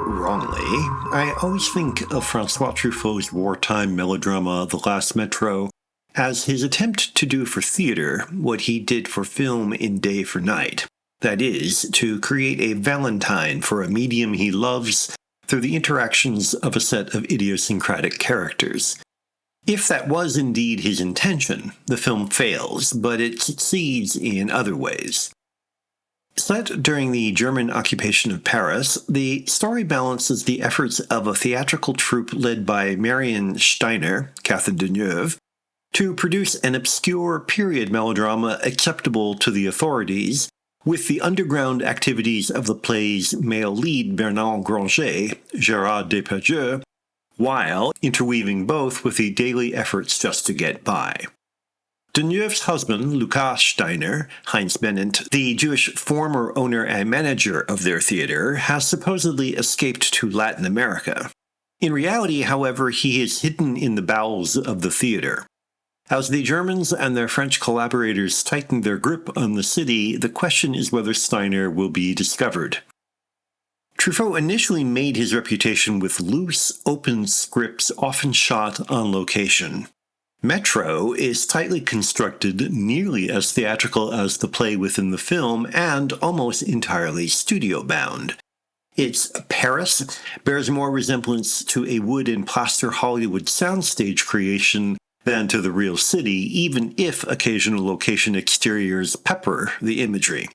or wrongly, I always think of François Truffaut's wartime melodrama The Last Metro as his attempt to do for theater what he did for film in Day for Night. That is, to create a Valentine for a medium he loves through the interactions of a set of idiosyncratic characters. If that was indeed his intention, the film fails, but it succeeds in other ways. Set during the German occupation of Paris, the story balances the efforts of a theatrical troupe led by Marion Steiner, Catherine Deneuve, to produce an obscure period melodrama acceptable to the authorities, with the underground activities of the play's male lead Bernard Granger, Gérard Depardieu, while interweaving both with the daily efforts just to get by. Deneuve's husband, Lucas Steiner, Heinz Bennett, the Jewish former owner and manager of their theater, has supposedly escaped to Latin America. In reality, however, he is hidden in the bowels of the theater. As the Germans and their French collaborators tighten their grip on the city, the question is whether Steiner will be discovered. Truffaut initially made his reputation with loose, open scripts often shot on location. Metro is tightly constructed, nearly as theatrical as the play within the film, and almost entirely studio-bound. Its Paris bears more resemblance to a wood and plaster Hollywood soundstage creation than to the real city, even if occasional location exteriors pepper the imagery.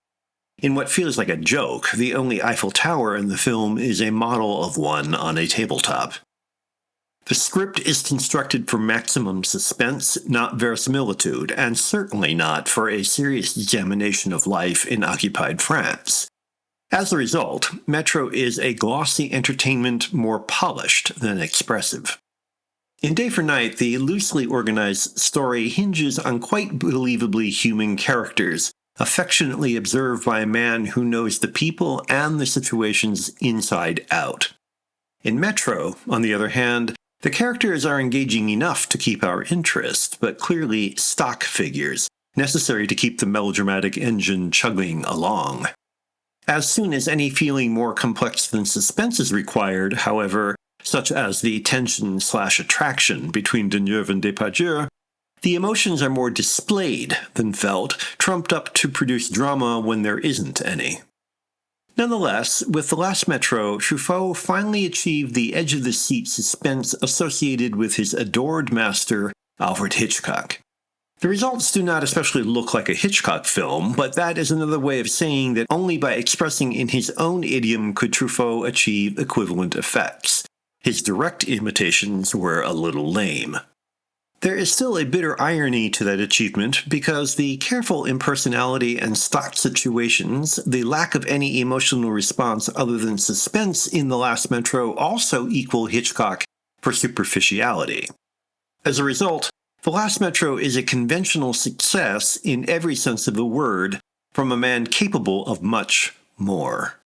In what feels like a joke, the only Eiffel Tower in the film is a model of one on a tabletop. The script is constructed for maximum suspense, not verisimilitude, and certainly not for a serious examination of life in occupied France. As a result, Metro is a glossy entertainment more polished than expressive. In Day for Night, the loosely organized story hinges on quite believably human characters, affectionately observed by a man who knows the people and the situations inside out. In Metro, on the other hand, the characters are engaging enough to keep our interest, but clearly stock figures, necessary to keep the melodramatic engine chugging along. As soon as any feeling more complex than suspense is required, however, such as the tension/attraction between Deneuve and Depardieu, the emotions are more displayed than felt, trumped up to produce drama when there isn't any. Nonetheless, with The Last Metro, Truffaut finally achieved the edge-of-the-seat suspense associated with his adored master, Alfred Hitchcock. The results do not especially look like a Hitchcock film, but that is another way of saying that only by expressing in his own idiom could Truffaut achieve equivalent effects. His direct imitations were a little lame. There is still a bitter irony to that achievement because the careful impersonality and stock situations, the lack of any emotional response other than suspense in The Last Metro also equal Hitchcock for superficiality. As a result, The Last Metro is a conventional success in every sense of the word from a man capable of much more.